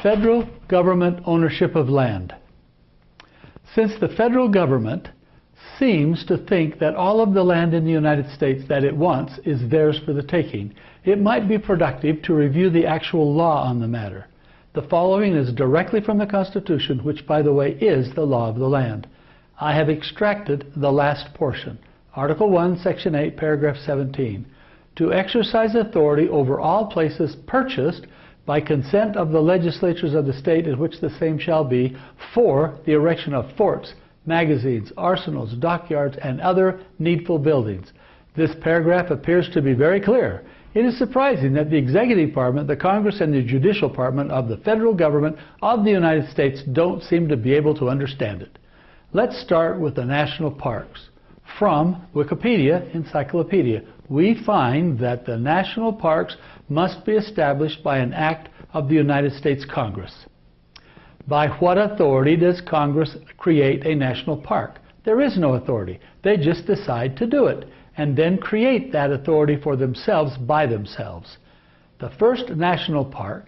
Federal government ownership of land. Since the federal government seems to think that all of the land in the United States that it wants is theirs for the taking, it might be productive to review the actual law on the matter. The following is directly from the Constitution, which, by the way, is the law of the land. I have extracted the last portion. Article 1, Section 8, Paragraph 17. To exercise authority over all places purchased by consent of the legislatures of the state in which the same shall be for the erection of forts, magazines, arsenals, dockyards, and other needful buildings. This paragraph appears to be very clear. It is surprising that the Executive Department, the Congress, and the Judicial Department of the federal government of the United States don't seem to be able to understand it. Let's start with the national parks. From Wikipedia Encyclopedia, we find that the national parks must be established by an act of the United States Congress. By what authority does Congress create a national park? There is no authority. They just decide to do it and then create that authority for themselves by themselves. The first national park,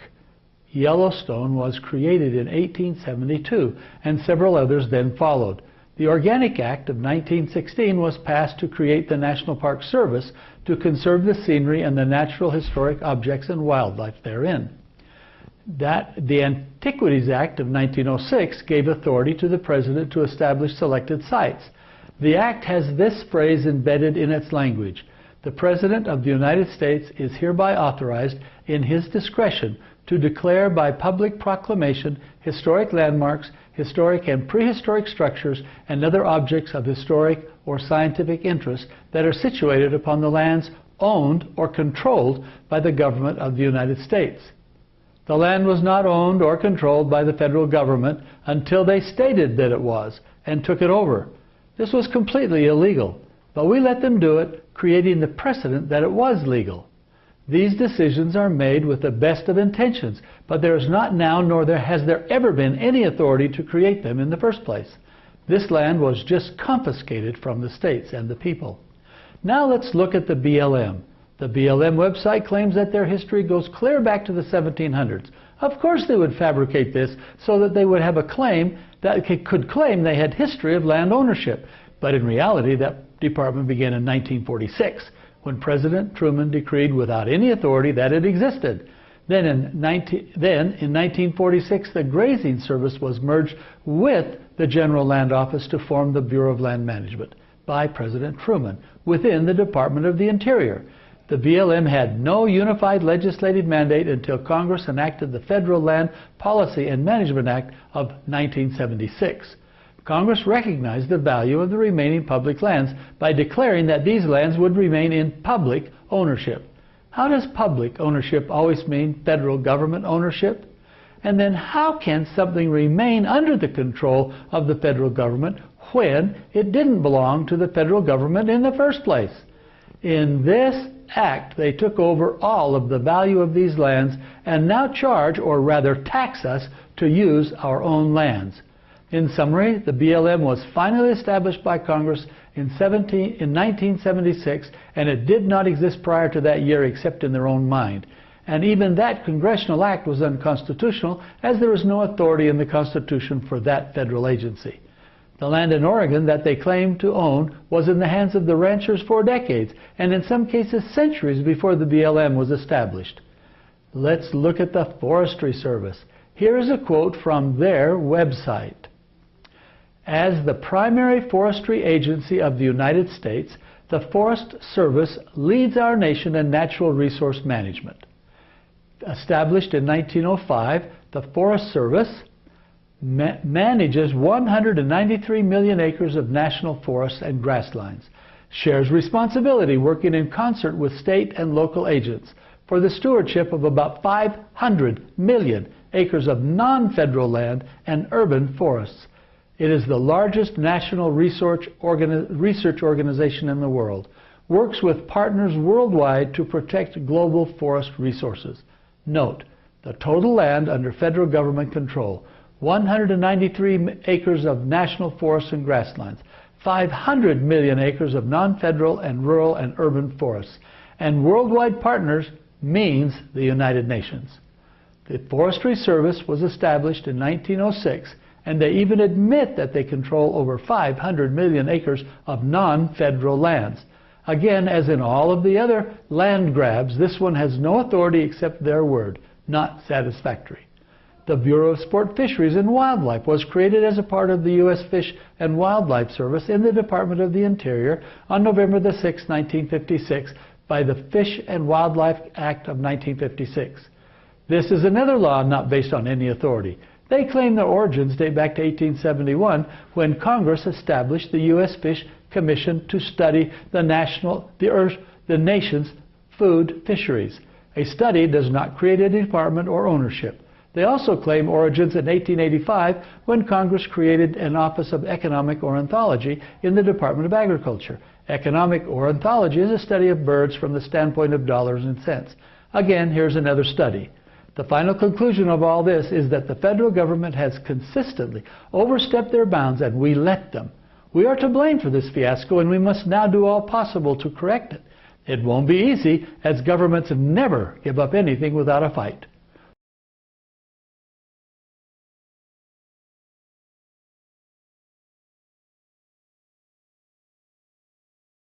Yellowstone, was created in 1872, and several others then followed. The Organic Act of 1916 was passed to create the National Park Service to conserve the scenery and the natural historic objects and wildlife therein. The Antiquities Act of 1906 gave authority to the President to establish selected sites. The Act has this phrase embedded in its language: the President of the United States is hereby authorized in his discretion to declare by public proclamation historic landmarks, historic and prehistoric structures, and other objects of historic or scientific interest that are situated upon the lands owned or controlled by the government of the United States. The land was not owned or controlled by the federal government until they stated that it was and took it over. This was completely illegal, but we let them do it, creating the precedent that it was legal. These decisions are made with the best of intentions, but there is not now, nor has there ever been, any authority to create them in the first place. This land was just confiscated from the states and the people. Now let's look at the BLM. The BLM website claims that their history goes clear back to the 1700s. Of course they would fabricate this so that they would have a claim that could claim they had history of land ownership. But in reality, that department began in 1946. When President Truman decreed without any authority that it existed. Then in 1946, the Grazing Service was merged with the General Land Office to form the Bureau of Land Management by President Truman within the Department of the Interior. The BLM had no unified legislative mandate until Congress enacted the Federal Land Policy and Management Act of 1976. Congress recognized the value of the remaining public lands by declaring that these lands would remain in public ownership. How does public ownership always mean federal government ownership? And then how can something remain under the control of the federal government when it didn't belong to the federal government in the first place? In this act, they took over all of the value of these lands and now charge, or rather tax us, to use our own lands. In summary, the BLM was finally established by Congress in 1976, and it did not exist prior to that year except in their own mind. And even that congressional act was unconstitutional, as there is no authority in the Constitution for that federal agency. The land in Oregon that they claimed to own was in the hands of the ranchers for decades, and in some cases centuries before the BLM was established. Let's look at the Forestry Service. Here is a quote from their website. As the primary forestry agency of the United States, the Forest Service leads our nation in natural resource management. Established in 1905, the Forest Service manages 193 million acres of national forests and grasslands, shares responsibility working in concert with state and local agents for the stewardship of about 500 million acres of non-federal land and urban forests. It is the largest national research organization in the world, works with partners worldwide to protect global forest resources. Note, the total land under federal government control: 193 acres of national forests and grasslands, 500 million acres of non-federal and rural and urban forests, and worldwide partners means the United Nations. The Forestry Service was established in 1906, and they even admit that they control over 500 million acres of non-federal lands. Again, as in all of the other land grabs, this one has no authority except their word, not satisfactory. The Bureau of Sport Fisheries and Wildlife was created as a part of the U.S. Fish and Wildlife Service in the Department of the Interior on November 6, 1956, by the Fish and Wildlife Act of 1956. This is another law not based on any authority. They claim their origins date back to 1871, when Congress established the U.S. Fish Commission to study the nation's food fisheries. A study does not create a department or ownership. They also claim origins in 1885, when Congress created an Office of Economic Ornithology in the Department of Agriculture. Economic ornithology is a study of birds from the standpoint of dollars and cents. Again, here's another study. The final conclusion of all this is that the federal government has consistently overstepped their bounds, and we let them. We are to blame for this fiasco, and we must now do all possible to correct it. It won't be easy, as governments never give up anything without a fight.